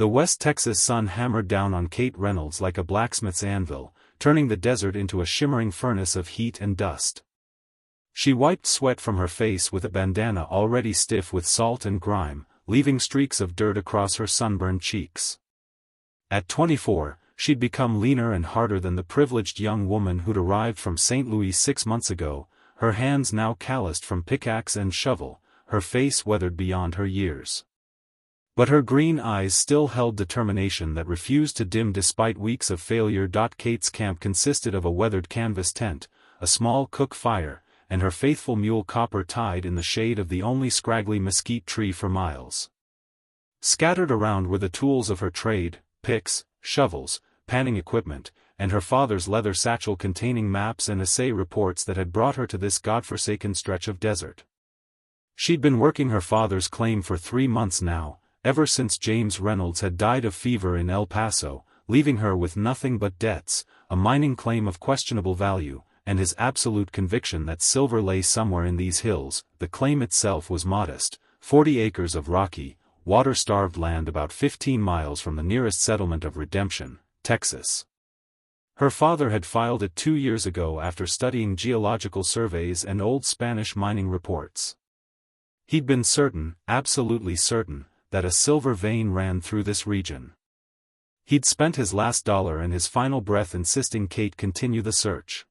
The West Texas sun hammered down on Kate Reynolds like a blacksmith's anvil, turning the desert into a shimmering furnace of heat and dust. She wiped sweat from her face with a bandana already stiff with salt and grime, leaving streaks of dirt across her sunburned cheeks. At 24, she'd become leaner and harder than the privileged young woman who'd arrived from St. Louis 6 months ago, her hands now calloused from pickaxe and shovel, her face weathered beyond her years. But her green eyes still held determination that refused to dim despite weeks of failure. Kate's camp consisted of a weathered canvas tent, a small cook fire, and her faithful mule Copper tied in the shade of the only scraggly mesquite tree for miles. Scattered around were the tools of her trade, picks, shovels, panning equipment, and her father's leather satchel containing maps and assay reports that had brought her to this godforsaken stretch of desert. She'd been working her father's claim for 3 months now, ever since James Reynolds had died of fever in El Paso, leaving her with nothing but debts, a mining claim of questionable value, and his absolute conviction that silver lay somewhere in these hills. The claim itself was modest, 40 acres of rocky, water-starved land about 15 miles from the nearest settlement of Redemption, Texas. Her father had filed it 2 years ago after studying geological surveys and old Spanish mining reports. He'd been certain, absolutely certain, that a silver vein ran through this region. He'd spent his last dollar and his final breath insisting Kate continue the search.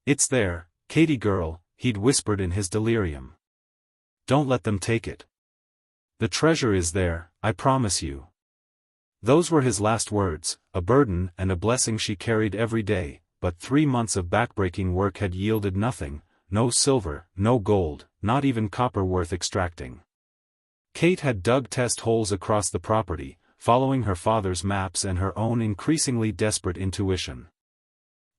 "It's there, Katie girl," he'd whispered in his delirium. "Don't let them take it. The treasure is there, I promise you." Those were his last words, a burden and a blessing she carried every day, but 3 months of backbreaking work had yielded nothing, no silver, no gold, not even copper worth extracting. Kate had dug test holes across the property, following her father's maps and her own increasingly desperate intuition.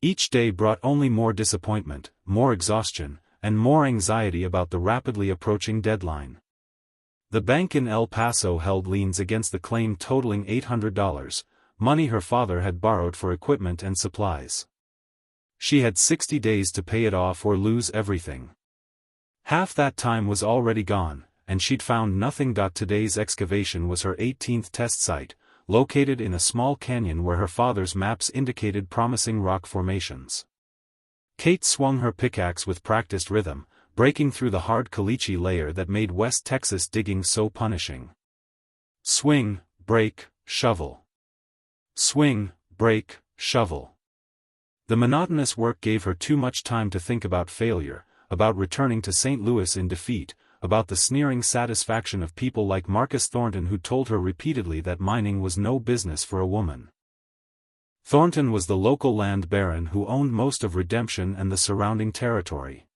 Each day brought only more disappointment, more exhaustion, and more anxiety about the rapidly approaching deadline. The bank in El Paso held liens against the claim totaling $800, money her father had borrowed for equipment and supplies. She had 60 days to pay it off or lose everything. Half that time was already gone, and she'd found nothing. Today's excavation was her 18th test site, located in a small canyon where her father's maps indicated promising rock formations. Kate swung her pickaxe with practiced rhythm, breaking through the hard caliche layer that made West Texas digging so punishing. Swing, break, shovel. Swing, break, shovel. The monotonous work gave her too much time to think about failure, about returning to St. Louis in defeat, about the sneering satisfaction of people like Marcus Thornton who told her repeatedly that mining was no business for a woman. Thornton was the local land baron who owned most of Redemption and the surrounding territory.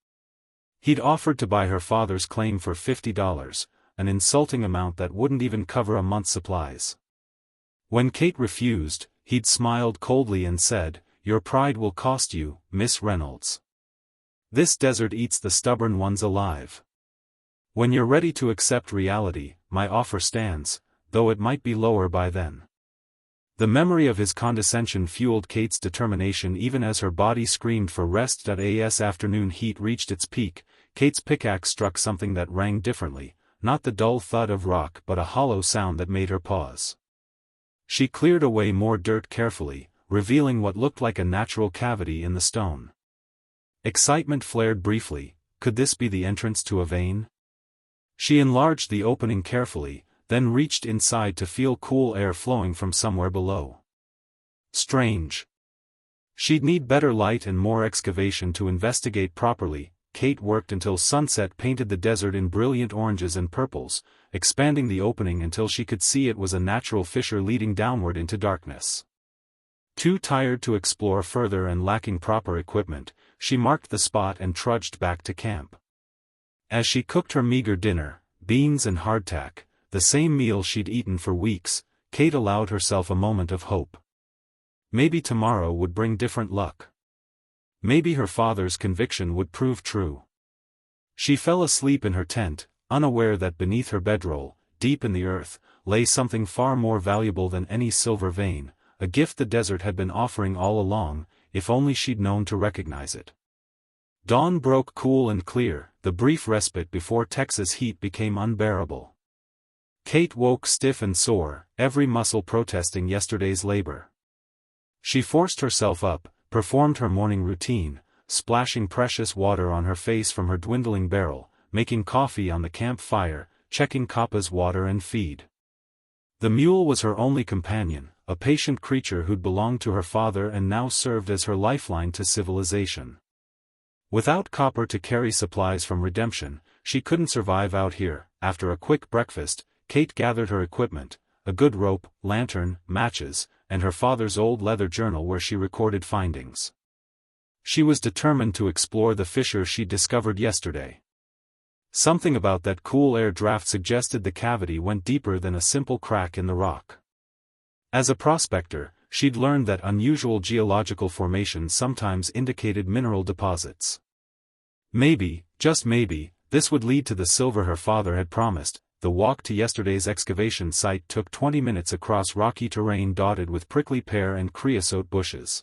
He'd offered to buy her father's claim for $50, an insulting amount that wouldn't even cover a month's supplies. When Kate refused, he'd smiled coldly and said, "Your pride will cost you, Miss Reynolds. This desert eats the stubborn ones alive. When you're ready to accept reality, my offer stands, though it might be lower by then." The memory of his condescension fueled Kate's determination even as her body screamed for rest. As afternoon heat reached its peak, Kate's pickaxe struck something that rang differently, not the dull thud of rock but a hollow sound that made her pause. She cleared away more dirt carefully, revealing what looked like a natural cavity in the stone. Excitement flared briefly. Could this be the entrance to a vein? She enlarged the opening carefully, then reached inside to feel cool air flowing from somewhere below. Strange. She'd need better light and more excavation to investigate properly. Kate worked until sunset painted the desert in brilliant oranges and purples, expanding the opening until she could see it was a natural fissure leading downward into darkness. Too tired to explore further and lacking proper equipment, she marked the spot and trudged back to camp. As she cooked her meager dinner, beans and hardtack, the same meal she'd eaten for weeks, Kate allowed herself a moment of hope. Maybe tomorrow would bring different luck. Maybe her father's conviction would prove true. She fell asleep in her tent, unaware that beneath her bedroll, deep in the earth, lay something far more valuable than any silver vein, a gift the desert had been offering all along, if only she'd known to recognize it. Dawn broke cool and clear, the brief respite before Texas heat became unbearable. Kate woke stiff and sore, every muscle protesting yesterday's labor. She forced herself up, performed her morning routine, splashing precious water on her face from her dwindling barrel, making coffee on the campfire, checking Kappa's water and feed. The mule was her only companion, a patient creature who'd belonged to her father and now served as her lifeline to civilization. Without Copper to carry supplies from Redemption, she couldn't survive out here. After a quick breakfast, Kate gathered her equipment, a good rope, lantern, matches, and her father's old leather journal where she recorded findings. She was determined to explore the fissure she'd discovered yesterday. Something about that cool air draft suggested the cavity went deeper than a simple crack in the rock. As a prospector, she'd learned that unusual geological formations sometimes indicated mineral deposits. Maybe, just maybe, this would lead to the silver her father had promised. The walk to yesterday's excavation site took 20 minutes across rocky terrain dotted with prickly pear and creosote bushes.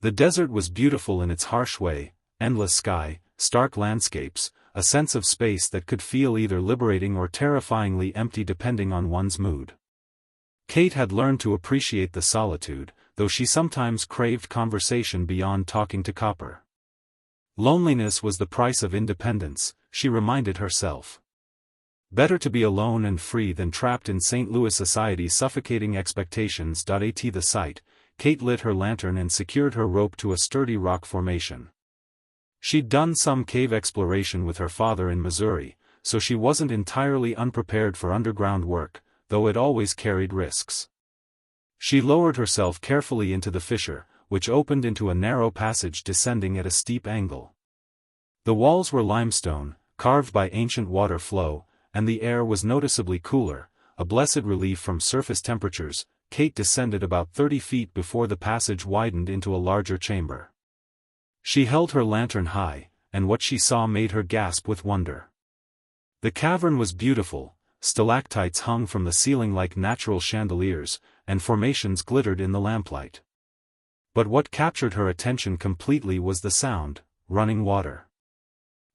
The desert was beautiful in its harsh way, endless sky, stark landscapes, a sense of space that could feel either liberating or terrifyingly empty depending on one's mood. Kate had learned to appreciate the solitude, though she sometimes craved conversation beyond talking to Copper. Loneliness was the price of independence, she reminded herself. Better to be alone and free than trapped in St. Louis society's suffocating expectations. At the site, Kate lit her lantern and secured her rope to a sturdy rock formation. She'd done some cave exploration with her father in Missouri, so she wasn't entirely unprepared for underground work, though it always carried risks. She lowered herself carefully into the fissure, which opened into a narrow passage descending at a steep angle. The walls were limestone, carved by ancient water flow, and the air was noticeably cooler, a blessed relief from surface temperatures. Kate descended about 30 feet before the passage widened into a larger chamber. She held her lantern high, and what she saw made her gasp with wonder. The cavern was beautiful, stalactites hung from the ceiling like natural chandeliers, and formations glittered in the lamplight. But what captured her attention completely was the sound: running water.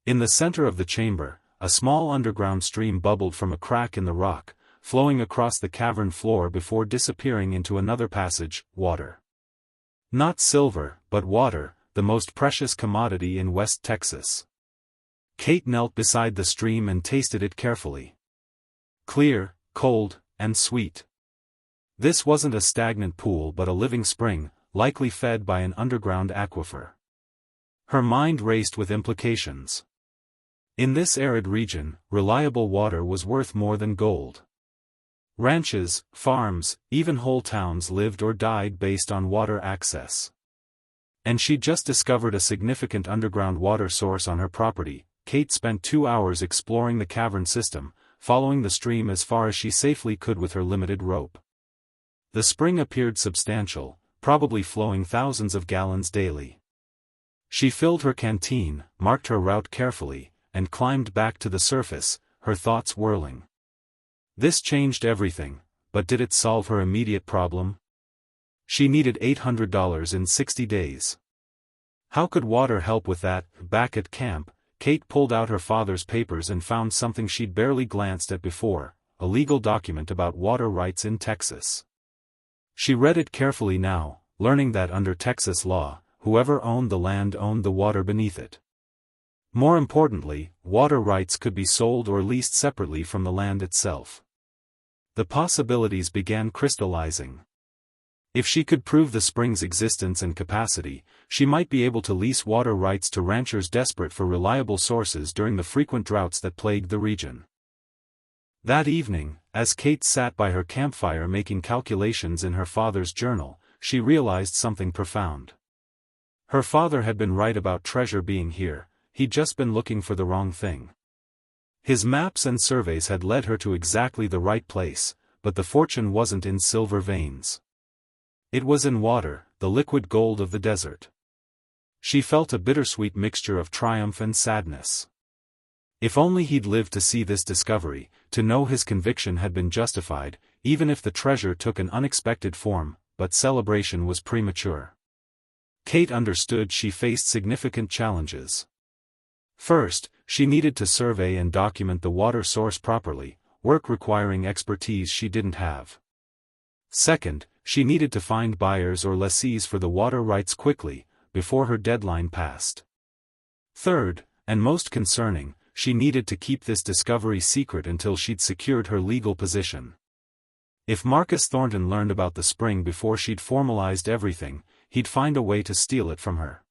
In the center of the chamber, a small underground stream bubbled from a crack in the rock, flowing across the cavern floor before disappearing into another passage. Water. Not silver, but water, the most precious commodity in West Texas. Kate knelt beside the stream and tasted it carefully. Clear, cold, and sweet. This wasn't a stagnant pool but a living spring, likely fed by an underground aquifer. Her mind raced with implications. In this arid region, reliable water was worth more than gold. Ranches, farms, even whole towns lived or died based on water access. And she'd just discovered a significant underground water source on her property. Kate spent 2 hours exploring the cavern system, following the stream as far as she safely could with her limited rope. The spring appeared substantial, probably flowing thousands of gallons daily. She filled her canteen, marked her route carefully, and climbed back to the surface, her thoughts whirling. This changed everything, but did it solve her immediate problem? She needed $800 in 60 days. How could water help with that? Back at camp, Kate pulled out her father's papers and found something she'd barely glanced at before, a legal document about water rights in Texas. She read it carefully now, learning that under Texas law, whoever owned the land owned the water beneath it. More importantly, water rights could be sold or leased separately from the land itself. The possibilities began crystallizing. If she could prove the spring's existence and capacity, she might be able to lease water rights to ranchers desperate for reliable sources during the frequent droughts that plagued the region. That evening, as Kate sat by her campfire making calculations in her father's journal, she realized something profound. Her father had been right about treasure being here. He'd just been looking for the wrong thing. His maps and surveys had led her to exactly the right place, but the fortune wasn't in silver veins. It was in water, the liquid gold of the desert. She felt a bittersweet mixture of triumph and sadness. If only he'd lived to see this discovery, to know his conviction had been justified, even if the treasure took an unexpected form, but celebration was premature. Kate understood she faced significant challenges. First, she needed to survey and document the water source properly, work requiring expertise she didn't have. Second, she needed to find buyers or lessees for the water rights quickly, before her deadline passed. Third, and most concerning, she needed to keep this discovery secret until she'd secured her legal position. If Marcus Thornton learned about the spring before she'd formalized everything, he'd find a way to steal it from her.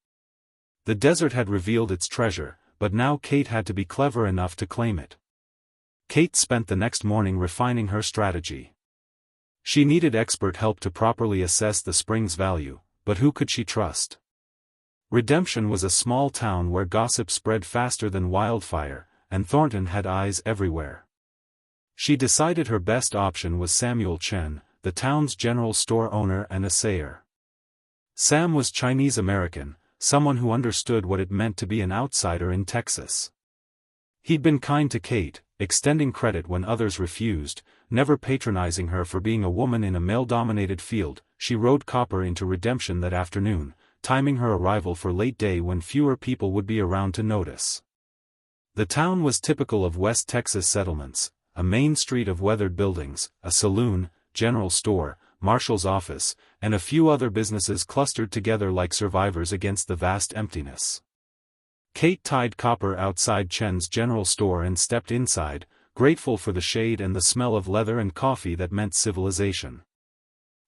The desert had revealed its treasure, but now Kate had to be clever enough to claim it. Kate spent the next morning refining her strategy. She needed expert help to properly assess the spring's value, but who could she trust? Redemption was a small town where gossip spread faster than wildfire, and Thornton had eyes everywhere. She decided her best option was Samuel Chen, the town's general store owner and assayer. Sam was Chinese-American, someone who understood what it meant to be an outsider in Texas. He'd been kind to Kate, extending credit when others refused, never patronizing her for being a woman in a male-dominated field. She rode copper into Redemption that afternoon, timing her arrival for late day when fewer people would be around to notice. The town was typical of West Texas settlements, a main street of weathered buildings, a saloon, general store, marshal's office, and a few other businesses clustered together like survivors against the vast emptiness. Kate tied copper outside Chen's general store and stepped inside, grateful for the shade and the smell of leather and coffee that meant civilization.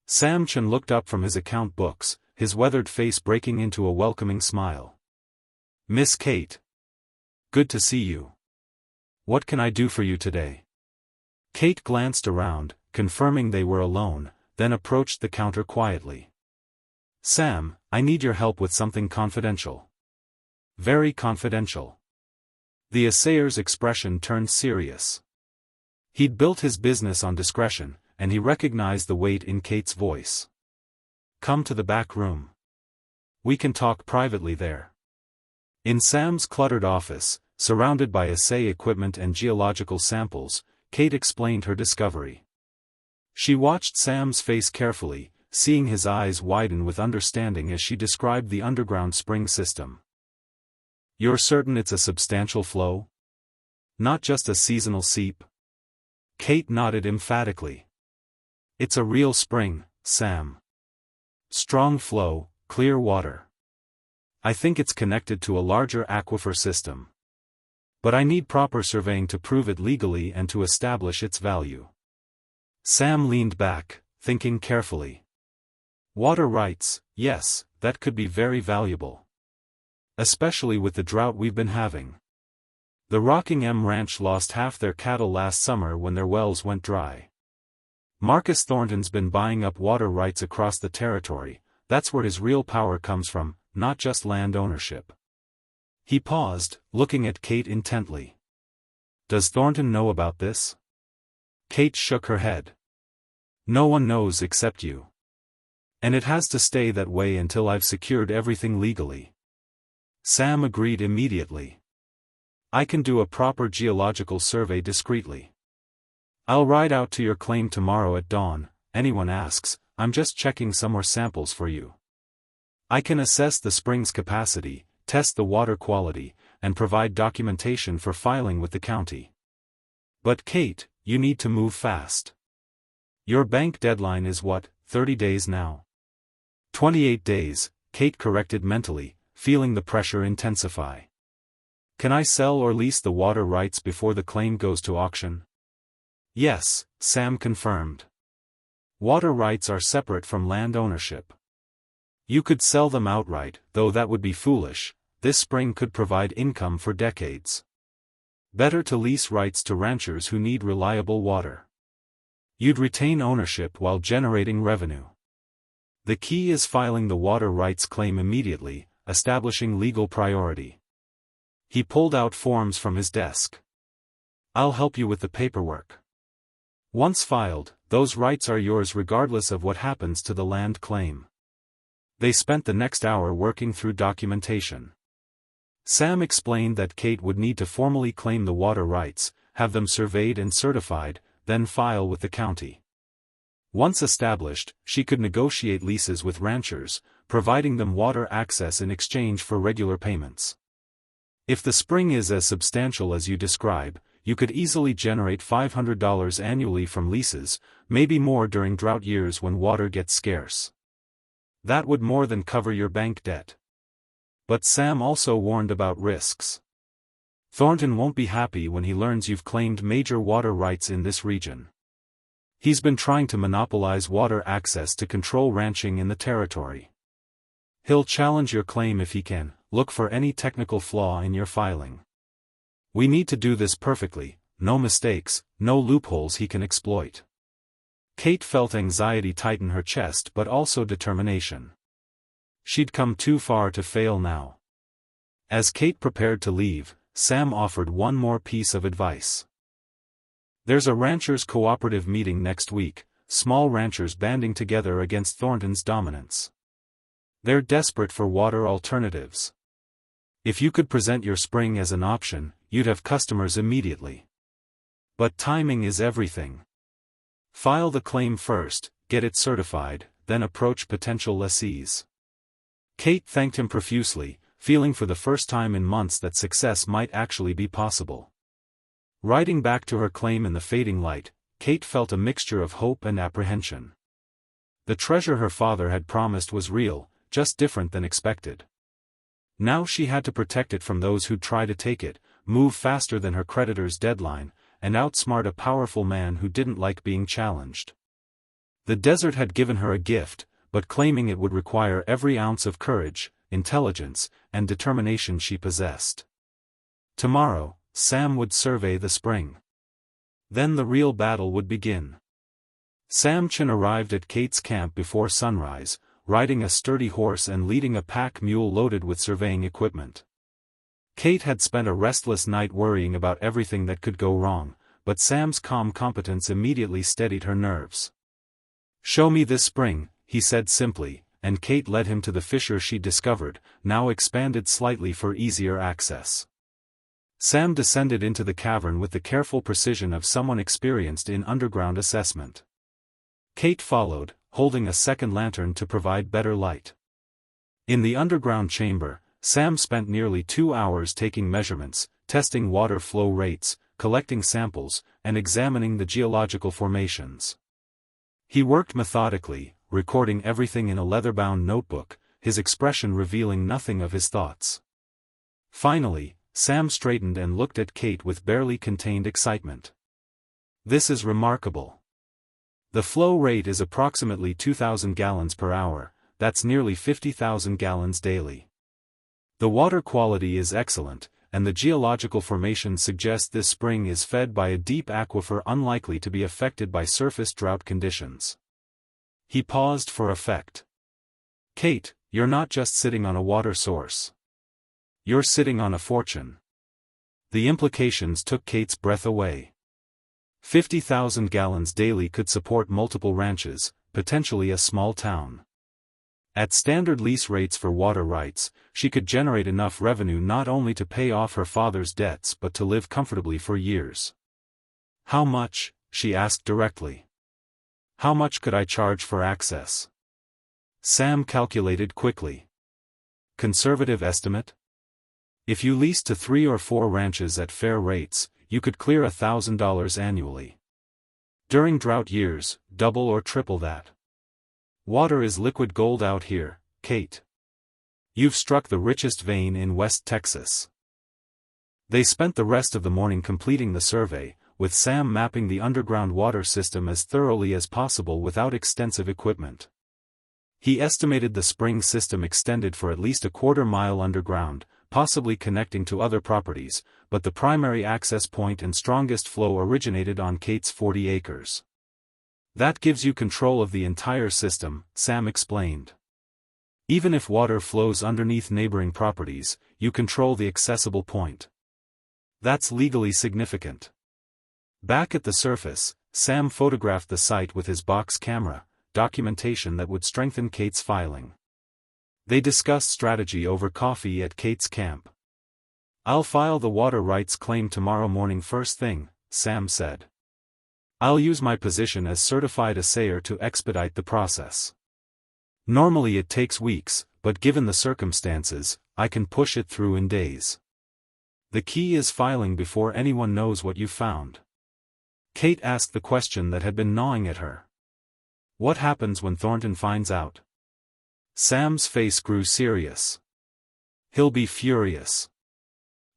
Sam Chen looked up from his account books, his weathered face breaking into a welcoming smile. "Miss Kate. Good to see you. What can I do for you today?" Kate glanced around, confirming they were alone, then approached the counter quietly. "Sam, I need your help with something confidential." "Very confidential." The assayer's expression turned serious. He'd built his business on discretion, and he recognized the weight in Kate's voice. "Come to the back room. We can talk privately there." In Sam's cluttered office, surrounded by assay equipment and geological samples, Kate explained her discovery. She watched Sam's face carefully, seeing his eyes widen with understanding as she described the underground spring system. "You're certain it's a substantial flow? Not just a seasonal seep?" Kate nodded emphatically. "It's a real spring, Sam. Strong flow, clear water. I think it's connected to a larger aquifer system. But I need proper surveying to prove it legally and to establish its value." Sam leaned back, thinking carefully. Water rights, yes, that could be very valuable. Especially with the drought we've been having. The Rockingham Ranch lost half their cattle last summer when their wells went dry. Marcus Thornton's been buying up water rights across the territory. That's where his real power comes from, not just land ownership. He paused, looking at Kate intently. "Does Thornton know about this?" Kate shook her head. "No one knows except you. And it has to stay that way until I've secured everything legally." Sam agreed immediately. "I can do a proper geological survey discreetly. I'll ride out to your claim tomorrow at dawn. Anyone asks, I'm just checking some more samples for you. I can assess the spring's capacity, test the water quality, and provide documentation for filing with the county. But Kate, you need to move fast. Your bank deadline is what, 30 days now?" 28 days, Kate corrected mentally, feeling the pressure intensify. "Can I sell or lease the water rights before the claim goes to auction?" "Yes," Sam confirmed. "Water rights are separate from land ownership. You could sell them outright, though that would be foolish. This spring could provide income for decades. Better to lease rights to ranchers who need reliable water. You'd retain ownership while generating revenue. The key is filing the water rights claim immediately, establishing legal priority." He pulled out forms from his desk. "I'll help you with the paperwork. Once filed, those rights are yours regardless of what happens to the land claim." They spent the next hour working through documentation. Sam explained that Kate would need to formally claim the water rights, have them surveyed and certified, then file with the county. Once established, she could negotiate leases with ranchers, providing them water access in exchange for regular payments. "If the spring is as substantial as you describe, you could easily generate $500 annually from leases, maybe more during drought years when water gets scarce. That would more than cover your bank debt. But Sam also warned about risks. Thornton won't be happy when he learns you've claimed major water rights in this region. He's been trying to monopolize water access to control ranching in the territory. He'll challenge your claim if he can. Look for any technical flaw in your filing. We need to do this perfectly, no mistakes, no loopholes he can exploit. Kate felt anxiety tighten her chest but also determination. She'd come too far to fail now. As Kate prepared to leave, Sam offered one more piece of advice. There's a ranchers' cooperative meeting next week, small ranchers banding together against Thornton's dominance. They're desperate for water alternatives. If you could present your spring as an option, you'd have customers immediately. But timing is everything. File the claim first, get it certified, then approach potential lessees. Kate thanked him profusely, feeling for the first time in months that success might actually be possible. Riding back to her claim in the fading light, Kate felt a mixture of hope and apprehension. The treasure her father had promised was real, just different than expected. Now she had to protect it from those who'd try to take it, move faster than her creditor's deadline, and outsmart a powerful man who didn't like being challenged. The desert had given her a gift, but claiming it would require every ounce of courage, intelligence, and determination she possessed. Tomorrow, Sam would survey the spring. Then the real battle would begin. Sam Chin arrived at Kate's camp before sunrise, riding a sturdy horse and leading a pack mule loaded with surveying equipment. Kate had spent a restless night worrying about everything that could go wrong, but Sam's calm competence immediately steadied her nerves. "Show me this spring," he said simply, and Kate led him to the fissure she discovered, now expanded slightly for easier access. Sam descended into the cavern with the careful precision of someone experienced in underground assessment. Kate followed, holding a second lantern to provide better light. In the underground chamber, Sam spent nearly 2 hours taking measurements, testing water flow rates, collecting samples, and examining the geological formations. He worked methodically, recording everything in a leather-bound notebook, his expression revealing nothing of his thoughts. Finally, Sam straightened and looked at Kate with barely contained excitement. "This is remarkable. The flow rate is approximately 2,000 gallons per hour, that's nearly 50,000 gallons daily. The water quality is excellent, and the geological formations suggest this spring is fed by a deep aquifer unlikely to be affected by surface drought conditions." He paused for effect. "Kate, you're not just sitting on a water source. You're sitting on a fortune." The implications took Kate's breath away. 50,000 gallons daily could support multiple ranches, potentially a small town. At standard lease rates for water rights, she could generate enough revenue not only to pay off her father's debts but to live comfortably for years. "How much?" she asked directly. "How much could I charge for access?" Sam calculated quickly. "Conservative estimate? If you leased to 3 or 4 ranches at fair rates, you could clear $1,000 annually. During drought years, double or triple that. Water is liquid gold out here, Kate. You've struck the richest vein in West Texas." They spent the rest of the morning completing the survey, with Sam mapping the underground water system as thoroughly as possible without extensive equipment. He estimated the spring system extended for at least a quarter-mile underground, possibly connecting to other properties, but the primary access point and strongest flow originated on Kate's 40 acres. "That gives you control of the entire system," Sam explained. "Even if water flows underneath neighboring properties, you control the accessible point. That's legally significant." Back at the surface, Sam photographed the site with his box camera, documentation that would strengthen Kate's filing. They discussed strategy over coffee at Kate's camp. "I'll file the water rights claim tomorrow morning first thing," Sam said. "I'll use my position as certified assayer to expedite the process. Normally it takes weeks, but given the circumstances, I can push it through in days." The key is filing before anyone knows what you found. Kate asked the question that had been gnawing at her. What happens when Thornton finds out? Sam's face grew serious. He'll be furious.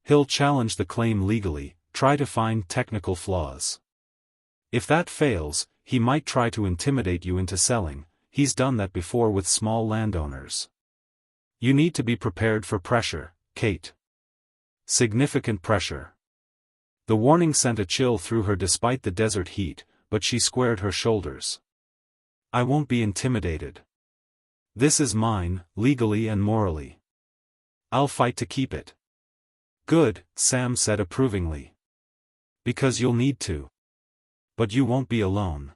He'll challenge the claim legally, try to find technical flaws. If that fails, he might try to intimidate you into selling. He's done that before with small landowners. You need to be prepared for pressure, Kate. Significant pressure. The warning sent a chill through her despite the desert heat, but she squared her shoulders. I won't be intimidated. This is mine, legally and morally. I'll fight to keep it. Good, Sam said approvingly. Because you'll need to. But you won't be alone.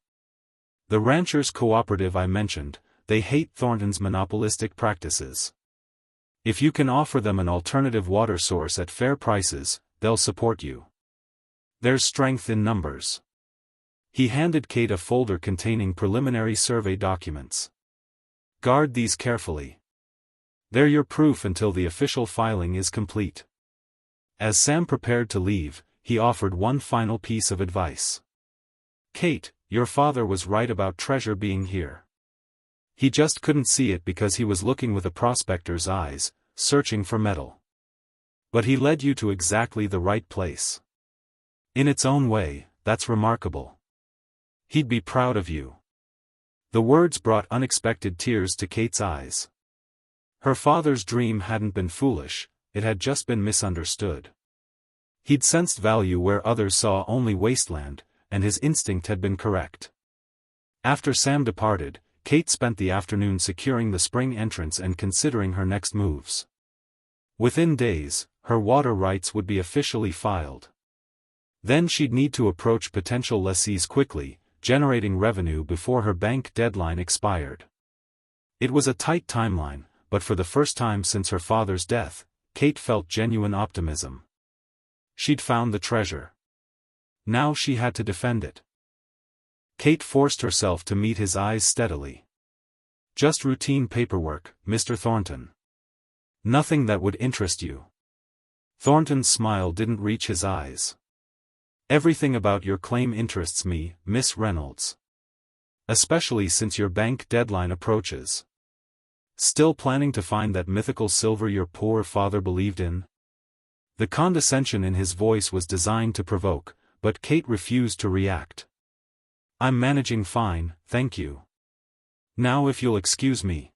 The ranchers' cooperative I mentioned, they hate Thornton's monopolistic practices. If you can offer them an alternative water source at fair prices, they'll support you. There's strength in numbers. He handed Kate a folder containing preliminary survey documents. Guard these carefully. They're your proof until the official filing is complete. As Sam prepared to leave, he offered one final piece of advice. Kate, your father was right about treasure being here. He just couldn't see it because he was looking with a prospector's eyes, searching for metal. But he led you to exactly the right place. In its own way, that's remarkable. He'd be proud of you. The words brought unexpected tears to Kate's eyes. Her father's dream hadn't been foolish, it had just been misunderstood. He'd sensed value where others saw only wasteland, and his instinct had been correct. After Sam departed, Kate spent the afternoon securing the spring entrance and considering her next moves. Within days, her water rights would be officially filed. Then she'd need to approach potential lessees quickly, generating revenue before her bank deadline expired. It was a tight timeline, but for the first time since her father's death, Kate felt genuine optimism. She'd found the treasure. Now she had to defend it. Kate forced herself to meet his eyes steadily. Just routine paperwork, Mr. Thornton. Nothing that would interest you. Thornton's smile didn't reach his eyes. Everything about your claim interests me, Miss Reynolds. Especially since your bank deadline approaches. Still planning to find that mythical silver your poor father believed in? The condescension in his voice was designed to provoke, but Kate refused to react. I'm managing fine, thank you. Now if you'll excuse me.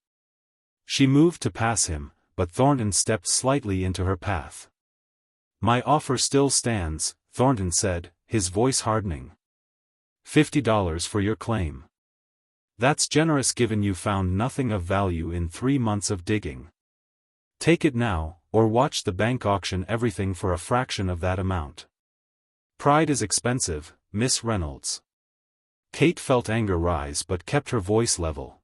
She moved to pass him, but Thornton stepped slightly into her path. My offer still stands, Thornton said, his voice hardening. $50 for your claim. That's generous given you found nothing of value in 3 months of digging. Take it now, or watch the bank auction everything for a fraction of that amount. Pride is expensive, Miss Reynolds. Kate felt anger rise but kept her voice level.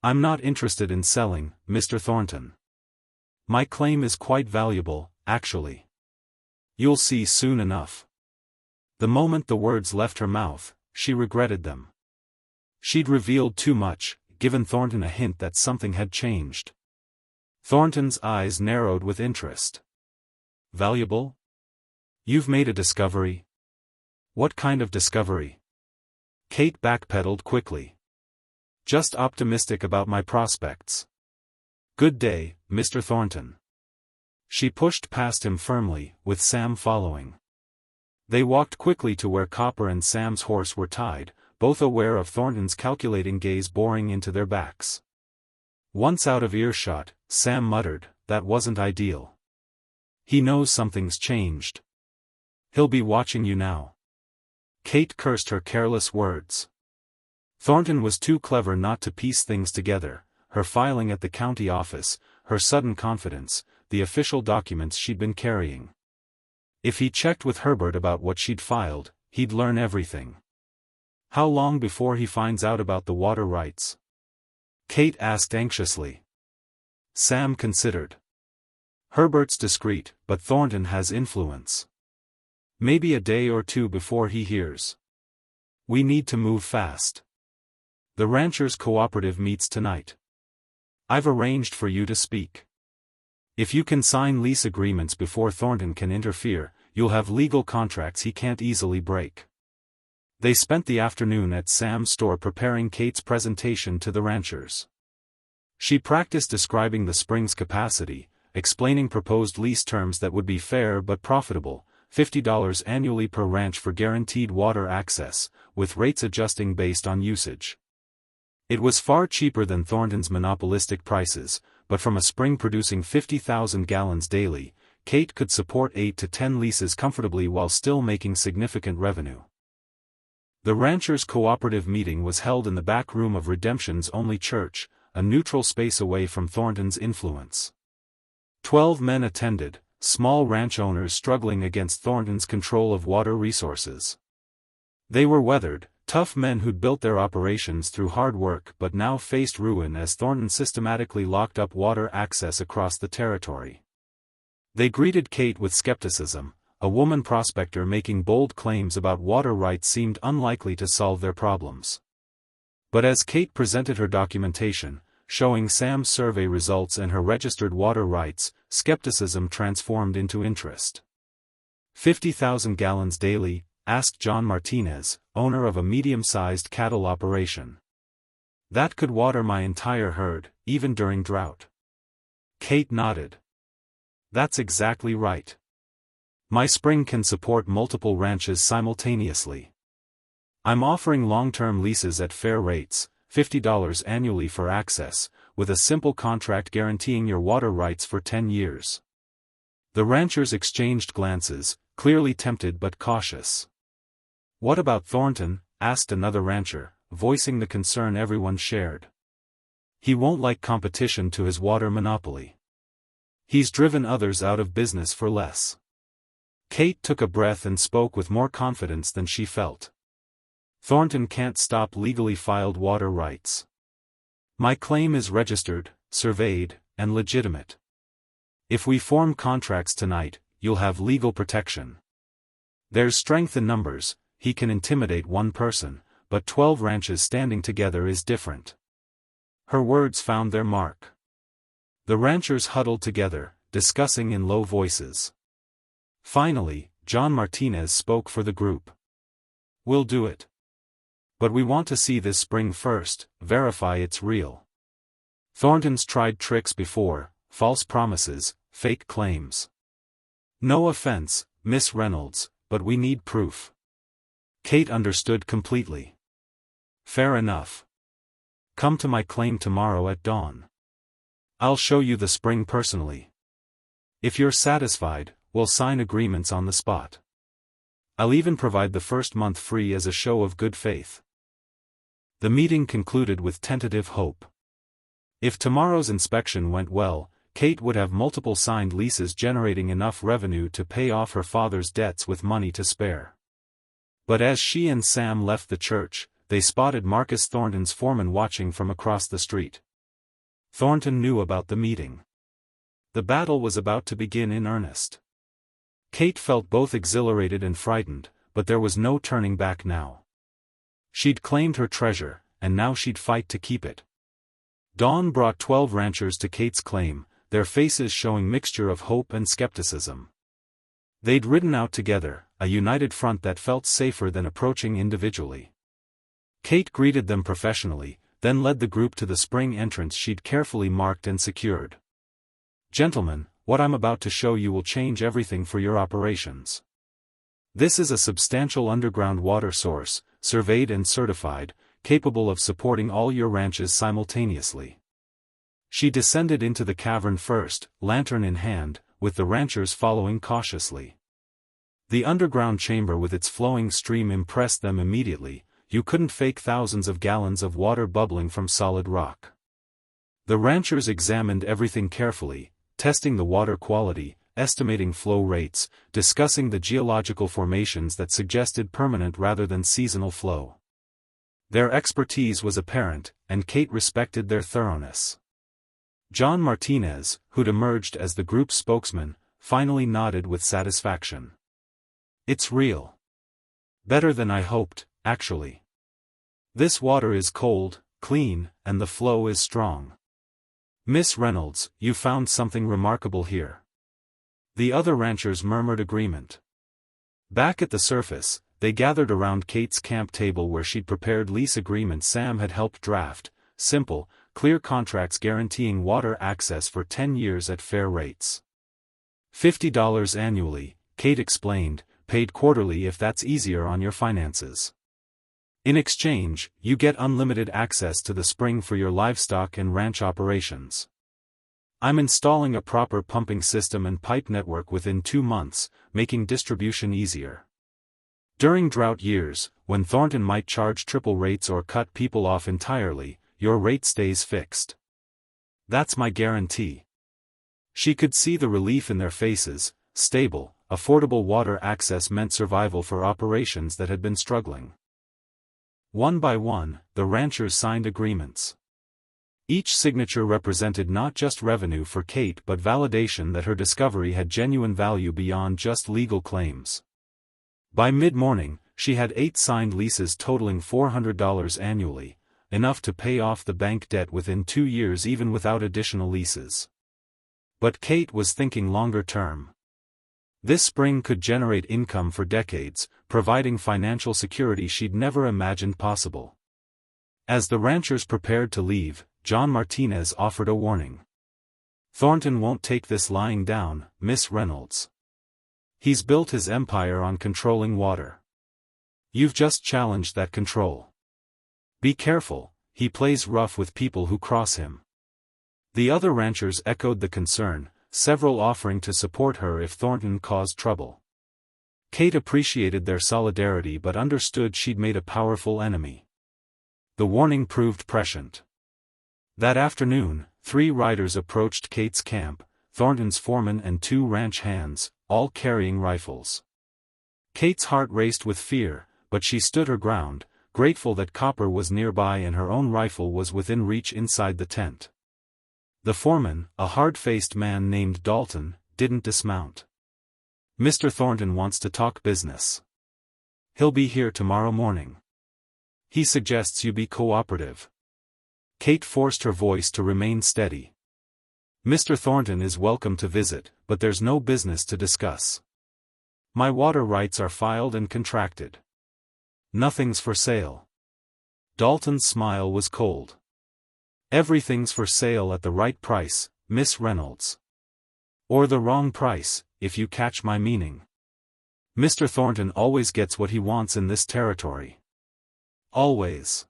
I'm not interested in selling, Mr. Thornton. My claim is quite valuable, actually. You'll see soon enough. The moment the words left her mouth, she regretted them. She'd revealed too much, given Thornton a hint that something had changed. Thornton's eyes narrowed with interest. Valuable? You've made a discovery? What kind of discovery? Kate backpedaled quickly. Just optimistic about my prospects. Good day, Mr. Thornton. She pushed past him firmly, with Sam following. They walked quickly to where Copper and Sam's horse were tied, both aware of Thornton's calculating gaze boring into their backs. Once out of earshot, Sam muttered, that wasn't ideal. He knows something's changed. He'll be watching you now. Kate cursed her careless words. Thornton was too clever not to piece things together, her filing at the county office, her sudden confidence, the official documents she'd been carrying. If he checked with Herbert about what she'd filed, he'd learn everything. How long before he finds out about the water rights? Kate asked anxiously. Sam considered. Herbert's discreet, but Thornton has influence. Maybe a day or two before he hears. We need to move fast. The ranchers' cooperative meets tonight. I've arranged for you to speak. If you can sign lease agreements before Thornton can interfere, you'll have legal contracts he can't easily break. They spent the afternoon at Sam's store preparing Kate's presentation to the ranchers. She practiced describing the spring's capacity, explaining proposed lease terms that would be fair but profitable, $50 annually per ranch for guaranteed water access, with rates adjusting based on usage. It was far cheaper than Thornton's monopolistic prices, but from a spring producing 50,000 gallons daily, Kate could support 8 to 10 leases comfortably while still making significant revenue. The ranchers' cooperative meeting was held in the back room of Redemption's only church, a neutral space away from Thornton's influence. 12 men attended, small ranch owners struggling against Thornton's control of water resources. They were weathered, tough men who'd built their operations through hard work but now faced ruin as Thornton systematically locked up water access across the territory. They greeted Kate with skepticism. A woman prospector making bold claims about water rights seemed unlikely to solve their problems. But as Kate presented her documentation, showing Sam's survey results and her registered water rights, skepticism transformed into interest. 50,000 gallons daily, asked John Martinez, owner of a medium-sized cattle operation. That could water my entire herd, even during drought. Kate nodded. That's exactly right. My spring can support multiple ranches simultaneously. I'm offering long-term leases at fair rates, $50 annually for access, with a simple contract guaranteeing your water rights for 10 years. The ranchers exchanged glances, clearly tempted but cautious. What about Thornton? Asked another rancher, voicing the concern everyone shared. He won't like competition to his water monopoly. He's driven others out of business for less. Kate took a breath and spoke with more confidence than she felt. Thornton can't stop legally filed water rights. My claim is registered, surveyed, and legitimate. If we form contracts tonight, you'll have legal protection. There's strength in numbers, he can intimidate one person, but 12 ranches standing together is different. Her words found their mark. The ranchers huddled together, discussing in low voices. Finally, John Martinez spoke for the group. We'll do it. But we want to see this spring first, verify it's real. Thornton's tried tricks before, false promises, fake claims. No offense, Miss Reynolds, but we need proof. Kate understood completely. Fair enough. Come to my claim tomorrow at dawn. I'll show you the spring personally. If you're satisfied, we'll sign agreements on the spot. I'll even provide the first month free as a show of good faith. The meeting concluded with tentative hope. If tomorrow's inspection went well, Kate would have multiple signed leases generating enough revenue to pay off her father's debts with money to spare. But as she and Sam left the church, they spotted Marcus Thornton's foreman watching from across the street. Thornton knew about the meeting. The battle was about to begin in earnest. Kate felt both exhilarated and frightened, but there was no turning back now. She'd claimed her treasure, and now she'd fight to keep it. Dawn brought 12 ranchers to Kate's claim, their faces showing mixture of hope and skepticism. They'd ridden out together, a united front that felt safer than approaching individually. Kate greeted them professionally, then led the group to the spring entrance she'd carefully marked and secured. Gentlemen, what I'm about to show you will change everything for your operations. This is a substantial underground water source, surveyed and certified, capable of supporting all your ranches simultaneously. She descended into the cavern first, lantern in hand, with the ranchers following cautiously. The underground chamber with its flowing stream impressed them immediately. You couldn't fake thousands of gallons of water bubbling from solid rock. The ranchers examined everything carefully, testing the water quality, estimating flow rates, discussing the geological formations that suggested permanent rather than seasonal flow. Their expertise was apparent, and Kate respected their thoroughness. John Martinez, who'd emerged as the group's spokesman, finally nodded with satisfaction. It's real. Better than I hoped, actually. This water is cold, clean, and the flow is strong. "Miss Reynolds, you found something remarkable here." The other ranchers murmured agreement. Back at the surface, they gathered around Kate's camp table where she'd prepared lease agreements Sam had helped draft, simple, clear contracts guaranteeing water access for 10 years at fair rates. $50 annually, Kate explained, paid quarterly if that's easier on your finances. In exchange, you get unlimited access to the spring for your livestock and ranch operations. I'm installing a proper pumping system and pipe network within 2 months, making distribution easier. During drought years, when Thornton might charge triple rates or cut people off entirely, your rate stays fixed. That's my guarantee. She could see the relief in their faces. Stable, affordable water access meant survival for operations that had been struggling. One by one, the ranchers signed agreements. Each signature represented not just revenue for Kate but validation that her discovery had genuine value beyond just legal claims. By mid-morning, she had 8 signed leases totaling $400 annually, enough to pay off the bank debt within 2 years even without additional leases. But Kate was thinking longer term. This spring could generate income for decades, providing financial security she'd never imagined possible. As the ranchers prepared to leave, John Martinez offered a warning. "Thornton won't take this lying down, Miss Reynolds. He's built his empire on controlling water. You've just challenged that control. Be careful, he plays rough with people who cross him." The other ranchers echoed the concern, several offering to support her if Thornton caused trouble. Kate appreciated their solidarity but understood she'd made a powerful enemy. The warning proved prescient. That afternoon, 3 riders approached Kate's camp, Thornton's foreman and 2 ranch hands, all carrying rifles. Kate's heart raced with fear, but she stood her ground, grateful that Copper was nearby and her own rifle was within reach inside the tent. The foreman, a hard-faced man named Dalton, didn't dismount. "Mr. Thornton wants to talk business. He'll be here tomorrow morning. He suggests you be cooperative." Kate forced her voice to remain steady. "Mr. Thornton is welcome to visit, but there's no business to discuss. My water rights are filed and contracted. Nothing's for sale." Dalton's smile was cold. "Everything's for sale at the right price, Miss Reynolds. Or the wrong price, if you catch my meaning. Mr. Thornton always gets what he wants in this territory. Always."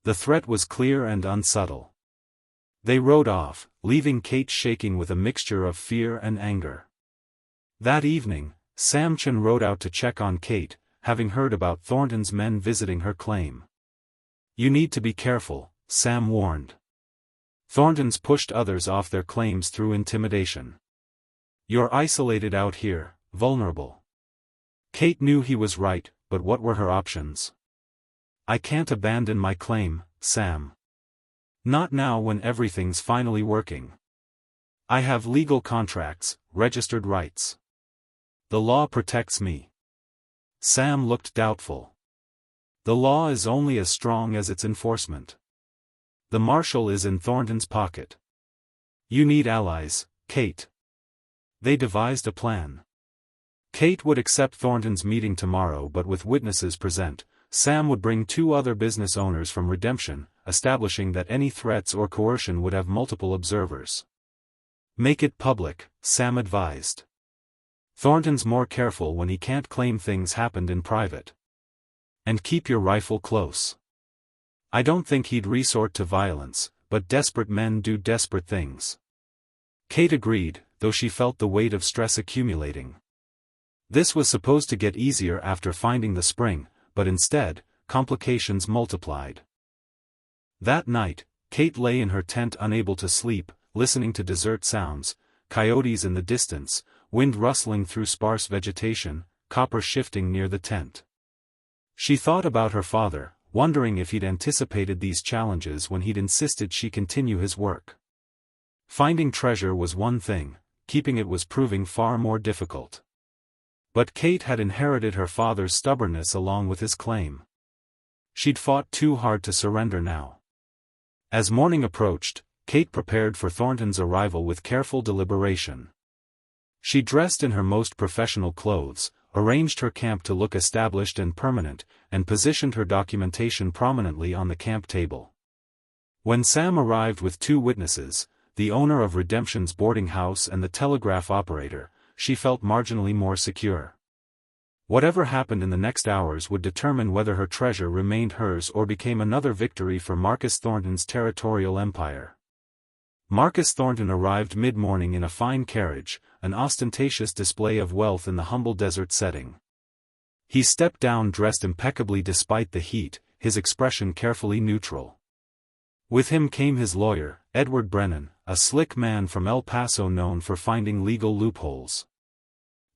The threat was clear and unsubtle. They rode off, leaving Kate shaking with a mixture of fear and anger. That evening, Sam Chen rode out to check on Kate, having heard about Thornton's men visiting her claim. "You need to be careful," Sam warned. "Thornton's pushed others off their claims through intimidation. You're isolated out here, vulnerable." Kate knew he was right, but what were her options? "I can't abandon my claim, Sam. Not now when everything's finally working. I have legal contracts, registered rights. The law protects me." Sam looked doubtful. "The law is only as strong as its enforcement. The marshal is in Thornton's pocket. You need allies, Kate." They devised a plan. Kate would accept Thornton's meeting tomorrow, but with witnesses present, Sam would bring 2 other business owners from Redemption, establishing that any threats or coercion would have multiple observers. "Make it public," Sam advised. "Thornton's more careful when he can't claim things happened in private. And keep your rifle close. I don't think he'd resort to violence, but desperate men do desperate things." Kate agreed, though she felt the weight of stress accumulating. This was supposed to get easier after finding the spring, but instead, complications multiplied. That night, Kate lay in her tent unable to sleep, listening to desert sounds, coyotes in the distance, wind rustling through sparse vegetation, Copper shifting near the tent. She thought about her father, wondering if he'd anticipated these challenges when he'd insisted she continue his work. Finding treasure was one thing, keeping it was proving far more difficult. But Kate had inherited her father's stubbornness along with his claim. She'd fought too hard to surrender now. As morning approached, Kate prepared for Thornton's arrival with careful deliberation. She dressed in her most professional clothes, arranged her camp to look established and permanent, and positioned her documentation prominently on the camp table. When Sam arrived with 2 witnesses, the owner of Redemption's boarding house and the telegraph operator, she felt marginally more secure. Whatever happened in the next hours would determine whether her treasure remained hers or became another victory for Marcus Thornton's territorial empire. Marcus Thornton arrived mid-morning in a fine carriage, an ostentatious display of wealth in the humble desert setting. He stepped down dressed impeccably despite the heat, his expression carefully neutral. With him came his lawyer, Edward Brennan, a slick man from El Paso known for finding legal loopholes.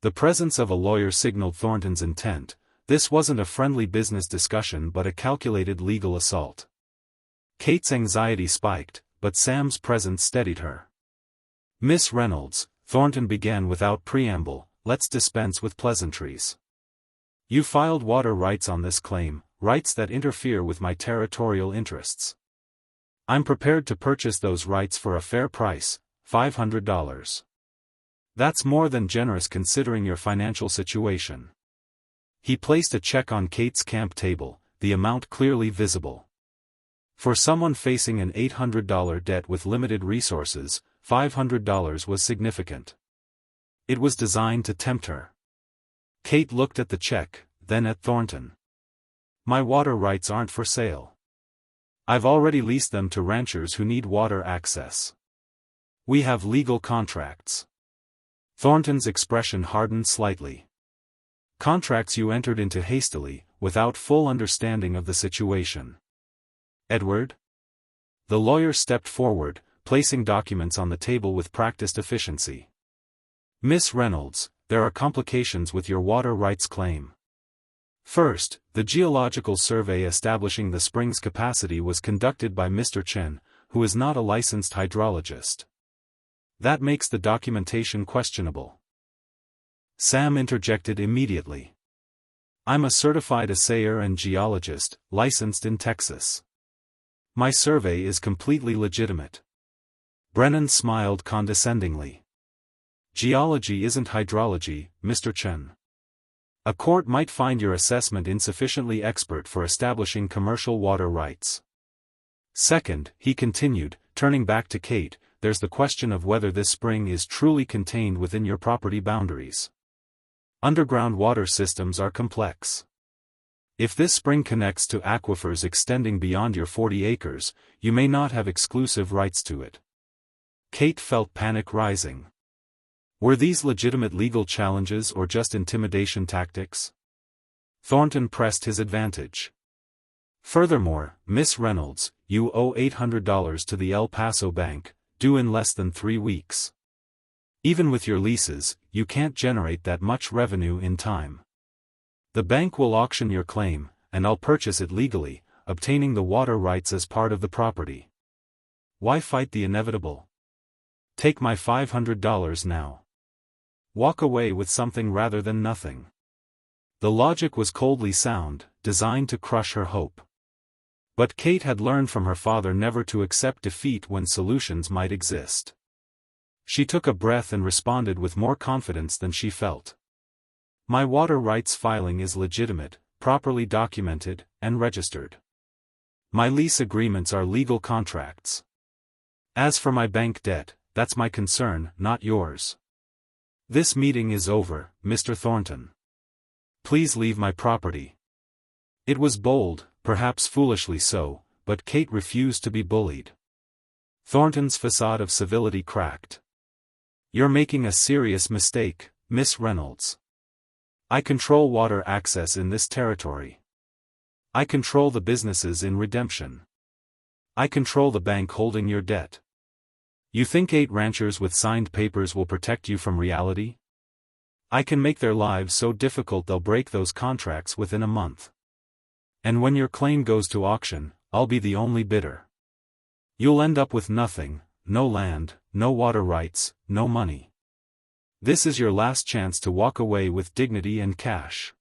The presence of a lawyer signaled Thornton's intent. This wasn't a friendly business discussion but a calculated legal assault. Kate's anxiety spiked, but Sam's presence steadied her. "Miss Reynolds," Thornton began without preamble, "let's dispense with pleasantries. You filed water rights on this claim, rights that interfere with my territorial interests. I'm prepared to purchase those rights for a fair price, $500. That's more than generous considering your financial situation." He placed a check on Kate's camp table, the amount clearly visible. For someone facing an $800 debt with limited resources, $500 was significant. It was designed to tempt her. Kate looked at the check, then at Thornton. "My water rights aren't for sale. I've already leased them to ranchers who need water access. We have legal contracts." Thornton's expression hardened slightly. "Contracts you entered into hastily, without full understanding of the situation. Edward?" The lawyer stepped forward, placing documents on the table with practiced efficiency. "Miss Reynolds, there are complications with your water rights claim. First, the geological survey establishing the spring's capacity was conducted by Mr. Chen, who is not a licensed hydrologist. That makes the documentation questionable." Sam interjected immediately. "I'm a certified assayer and geologist, licensed in Texas. My survey is completely legitimate." Brennan smiled condescendingly. "Geology isn't hydrology, Mr. Chen. A court might find your assessment insufficiently expert for establishing commercial water rights. Second," he continued, turning back to Kate, "there's the question of whether this spring is truly contained within your property boundaries. Underground water systems are complex. If this spring connects to aquifers extending beyond your 40 acres, you may not have exclusive rights to it." Kate felt panic rising. Were these legitimate legal challenges or just intimidation tactics? Thornton pressed his advantage. "Furthermore, Miss Reynolds, you owe $800 to the El Paso Bank, due in less than 3 weeks. Even with your leases, you can't generate that much revenue in time. The bank will auction your claim, and I'll purchase it legally, obtaining the water rights as part of the property. Why fight the inevitable? Take my $500 now. Walk away with something rather than nothing." The logic was coldly sound, designed to crush her hope. But Kate had learned from her father never to accept defeat when solutions might exist. She took a breath and responded with more confidence than she felt. "My water rights filing is legitimate, properly documented, and registered. My lease agreements are legal contracts. As for my bank debt, that's my concern, not yours. This meeting is over, Mr. Thornton. Please leave my property." It was bold, perhaps foolishly so, but Kate refused to be bullied. Thornton's facade of civility cracked. "You're making a serious mistake, Miss Reynolds. I control water access in this territory. I control the businesses in Redemption. I control the bank holding your debt. You think 8 ranchers with signed papers will protect you from reality? I can make their lives so difficult they'll break those contracts within a month. And when your claim goes to auction, I'll be the only bidder. You'll end up with nothing, no land, no water rights, no money. This is your last chance to walk away with dignity and cash."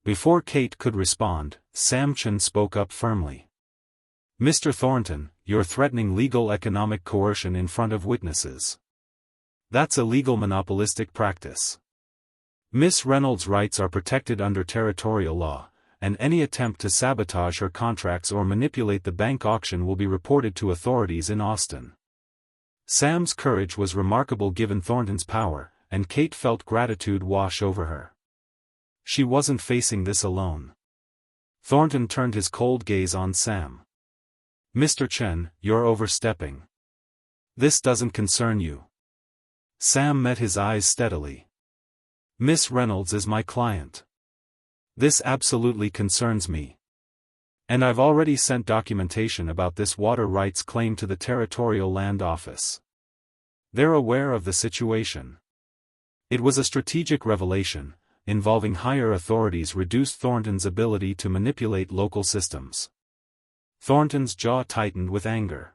Before Kate could respond, Sam Chen spoke up firmly. "Mr. Thornton, you're threatening legal economic coercion in front of witnesses. That's a legal monopolistic practice. Miss Reynolds' rights are protected under territorial law, and any attempt to sabotage her contracts or manipulate the bank auction will be reported to authorities in Austin. Sam's courage was remarkable given Thornton's power, and Kate felt gratitude wash over her. She wasn't facing this alone. Thornton turned his cold gaze on Sam. "Mr. Chen, you're overstepping. This doesn't concern you." Sam met his eyes steadily. "Miss Reynolds is my client. This absolutely concerns me. And I've already sent documentation about this water rights claim to the Territorial Land Office. They're aware of the situation." It was a strategic revelation, involving higher authorities reduced Thornton's ability to manipulate local systems. Thornton's jaw tightened with anger.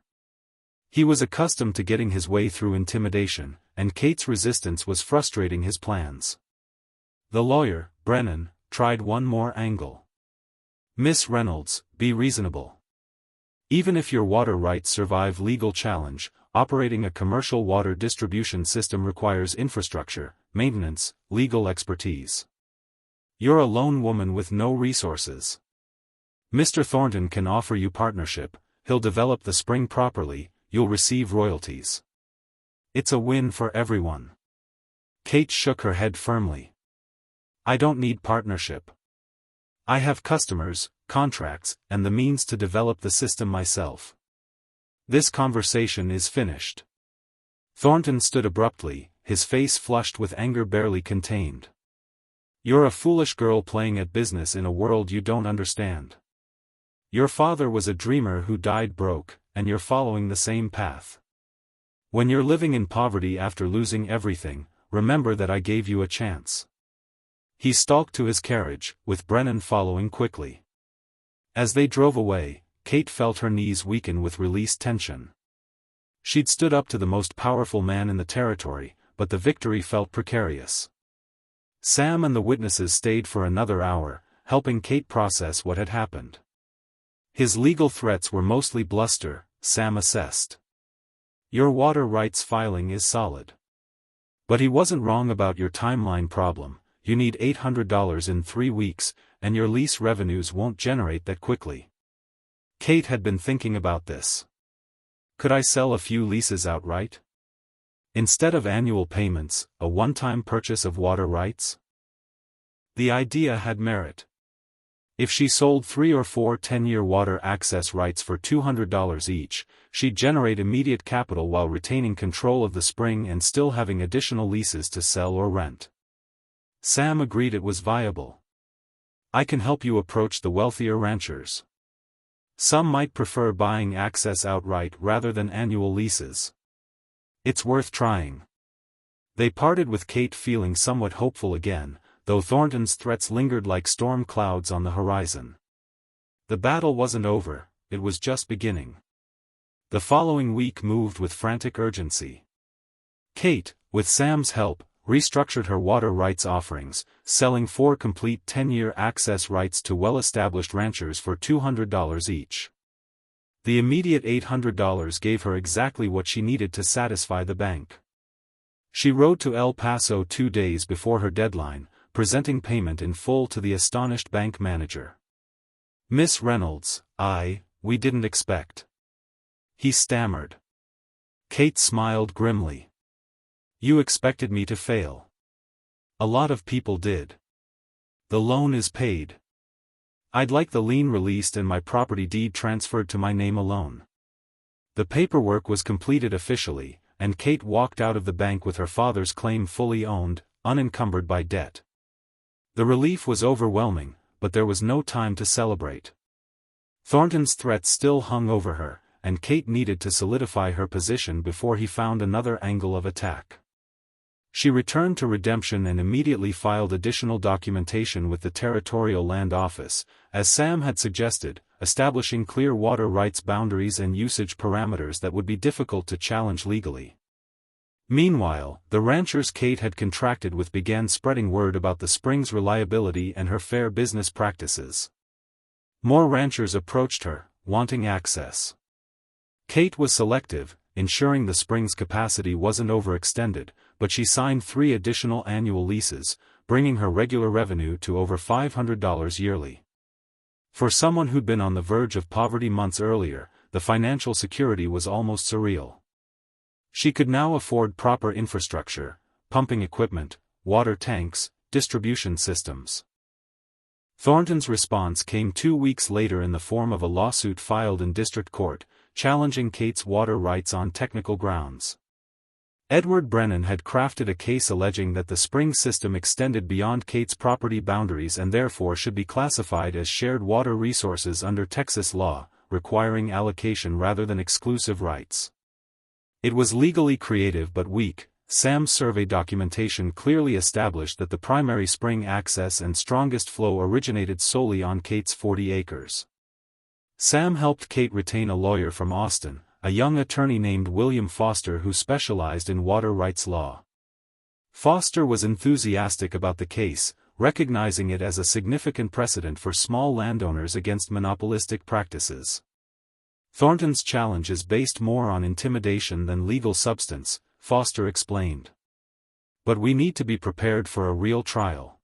He was accustomed to getting his way through intimidation, and Kate's resistance was frustrating his plans. The lawyer, Brennan, tried one more angle. "Miss Reynolds, be reasonable. Even if your water rights survive legal challenge, operating a commercial water distribution system requires infrastructure, maintenance, legal expertise. You're a lone woman with no resources. Mr. Thornton can offer you partnership, he'll develop the spring properly, you'll receive royalties. It's a win for everyone." Kate shook her head firmly. "I don't need partnership. I have customers, contracts, and the means to develop the system myself. This conversation is finished." Thornton stood abruptly, his face flushed with anger barely contained. "You're a foolish girl playing at business in a world you don't understand. Your father was a dreamer who died broke, and you're following the same path. When you're living in poverty after losing everything, remember that I gave you a chance." He stalked to his carriage, with Brennan following quickly. As they drove away, Kate felt her knees weaken with released tension. She'd stood up to the most powerful man in the territory, but the victory felt precarious. Sam and the witnesses stayed for another hour, helping Kate process what had happened. His legal threats were mostly bluster, Sam assessed. "Your water rights filing is solid. But he wasn't wrong about your timeline problem. You need $800 in 3 weeks, and your lease revenues won't generate that quickly." Kate had been thinking about this. "Could I sell a few leases outright? Instead of annual payments, a one-time purchase of water rights?" The idea had merit. If she sold 3 or 4 10-year water access rights for $200 each, she'd generate immediate capital while retaining control of the spring and still having additional leases to sell or rent. Sam agreed it was viable. "I can help you approach the wealthier ranchers. Some might prefer buying access outright rather than annual leases. It's worth trying." They parted with Kate feeling somewhat hopeful again, though Thornton's threats lingered like storm clouds on the horizon. The battle wasn't over, it was just beginning. The following week moved with frantic urgency. Kate, with Sam's help, restructured her water rights offerings, selling 4 complete 10-year access rights to well-established ranchers for $200 each. The immediate $800 gave her exactly what she needed to satisfy the bank. She rode to El Paso 2 days before her deadline, presenting payment in full to the astonished bank manager. "Miss Reynolds, we didn't expect." He stammered. Kate smiled grimly. "You expected me to fail. A lot of people did. The loan is paid. I'd like the lien released and my property deed transferred to my name alone." The paperwork was completed officially, and Kate walked out of the bank with her father's claim fully owned, unencumbered by debt. The relief was overwhelming, but there was no time to celebrate. Thornton's threats still hung over her, and Kate needed to solidify her position before he found another angle of attack. She returned to Redemption and immediately filed additional documentation with the Territorial Land Office, as Sam had suggested, establishing clear water rights boundaries and usage parameters that would be difficult to challenge legally. Meanwhile, the ranchers Kate had contracted with began spreading word about the spring's reliability and her fair business practices. More ranchers approached her, wanting access. Kate was selective, ensuring the spring's capacity wasn't overextended, but she signed 3 additional annual leases, bringing her regular revenue to over $500 yearly. For someone who'd been on the verge of poverty months earlier, the financial security was almost surreal. She could now afford proper infrastructure, pumping equipment, water tanks, distribution systems. Thornton's response came 2 weeks later in the form of a lawsuit filed in district court, challenging Kate's water rights on technical grounds. Edward Brennan had crafted a case alleging that the spring system extended beyond Kate's property boundaries and therefore should be classified as shared water resources under Texas law, requiring allocation rather than exclusive rights. It was legally creative but weak. Sam's survey documentation clearly established that the primary spring access and strongest flow originated solely on Kate's 40 acres. Sam helped Kate retain a lawyer from Austin, a young attorney named William Foster who specialized in water rights law. Foster was enthusiastic about the case, recognizing it as a significant precedent for small landowners against monopolistic practices. Thornton's challenge is based more on intimidation than legal substance, Foster explained. But we need to be prepared for a real trial.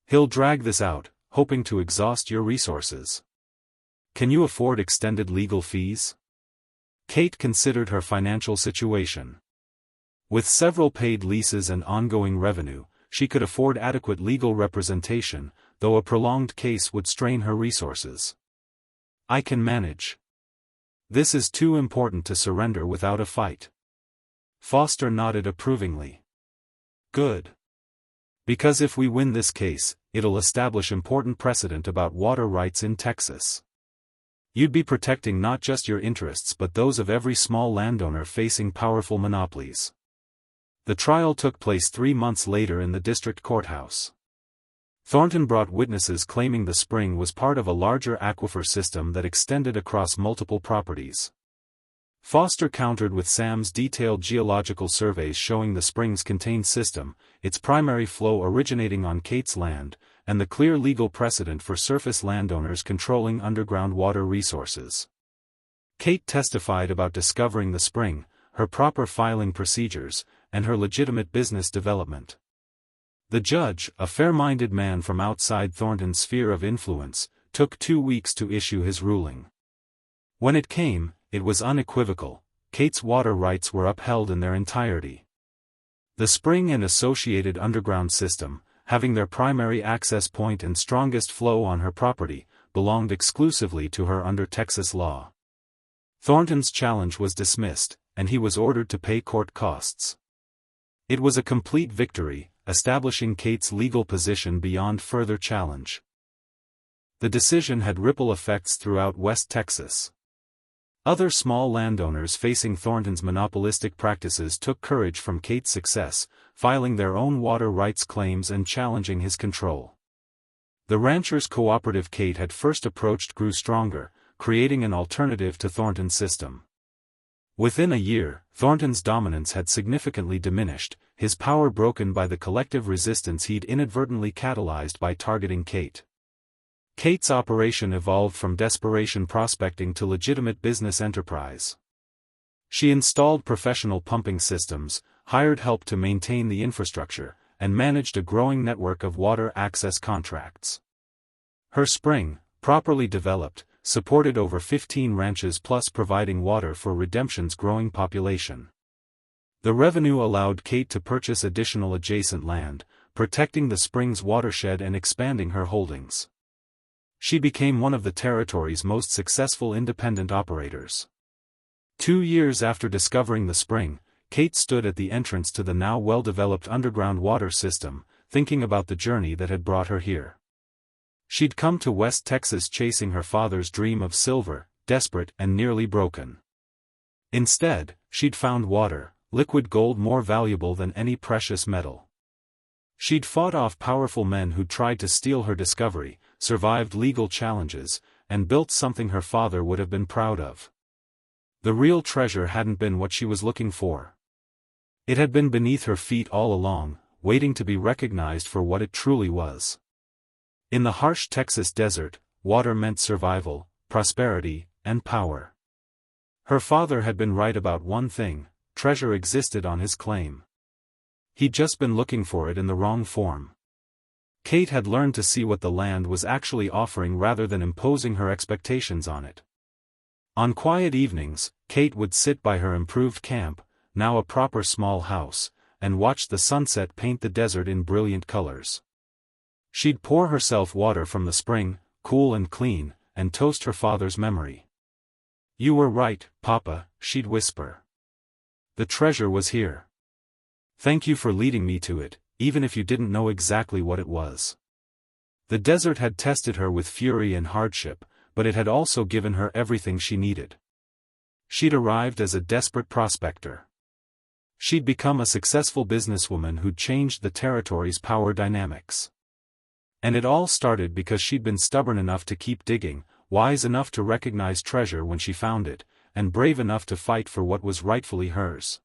He'll drag this out, hoping to exhaust your resources. Can you afford extended legal fees? Kate considered her financial situation. With several paid leases and ongoing revenue, she could afford adequate legal representation, though a prolonged case would strain her resources. I can manage. This is too important to surrender without a fight. Foster nodded approvingly. Good. Because if we win this case, it'll establish important precedent about water rights in Texas. You'd be protecting not just your interests but those of every small landowner facing powerful monopolies. The trial took place 3 months later in the district courthouse. Thornton brought witnesses claiming the spring was part of a larger aquifer system that extended across multiple properties. Foster countered with Sam's detailed geological surveys showing the spring's contained system, its primary flow originating on Kate's land, and the clear legal precedent for surface landowners controlling underground water resources. Kate testified about discovering the spring, her proper filing procedures, and her legitimate business development. The judge, a fair-minded man from outside Thornton's sphere of influence, took 2 weeks to issue his ruling. When it came, it was unequivocal. Kate's water rights were upheld in their entirety. The spring and associated underground system, having their primary access point and strongest flow on her property, belonged exclusively to her under Texas law. Thornton's challenge was dismissed, and he was ordered to pay court costs. It was a complete victory, establishing Kate's legal position beyond further challenge. The decision had ripple effects throughout West Texas. Other small landowners facing Thornton's monopolistic practices took courage from Kate's success, filing their own water rights claims and challenging his control. The ranchers' cooperative Kate had first approached grew stronger, creating an alternative to Thornton's system. Within a year, Thornton's dominance had significantly diminished, his power broken by the collective resistance he'd inadvertently catalyzed by targeting Kate. Kate's operation evolved from desperation prospecting to legitimate business enterprise. She installed professional pumping systems, hired help to maintain the infrastructure, and managed a growing network of water access contracts. Her spring, properly developed, supported over 15 ranches plus providing water for Redemption's growing population. The revenue allowed Kate to purchase additional adjacent land, protecting the spring's watershed and expanding her holdings. She became one of the territory's most successful independent operators. 2 years after discovering the spring, Kate stood at the entrance to the now well-developed underground water system, thinking about the journey that had brought her here. She'd come to West Texas chasing her father's dream of silver, desperate and nearly broken. Instead, she'd found water, liquid gold more valuable than any precious metal. She'd fought off powerful men who'd tried to steal her discovery, survived legal challenges, and built something her father would have been proud of. The real treasure hadn't been what she was looking for. It had been beneath her feet all along, waiting to be recognized for what it truly was. In the harsh Texas desert, water meant survival, prosperity, and power. Her father had been right about one thing: treasure existed on his claim. He'd just been looking for it in the wrong form. Kate had learned to see what the land was actually offering rather than imposing her expectations on it. On quiet evenings, Kate would sit by her improved camp, now a proper small house, and watch the sunset paint the desert in brilliant colors. She'd pour herself water from the spring, cool and clean, and toast her father's memory. "You were right, Papa," she'd whisper. "The treasure was here. Thank you for leading me to it, even if you didn't know exactly what it was." The desert had tested her with fury and hardship, but it had also given her everything she needed. She'd arrived as a desperate prospector. She'd become a successful businesswoman who'd changed the territory's power dynamics. And it all started because she'd been stubborn enough to keep digging, wise enough to recognize treasure when she found it, and brave enough to fight for what was rightfully hers.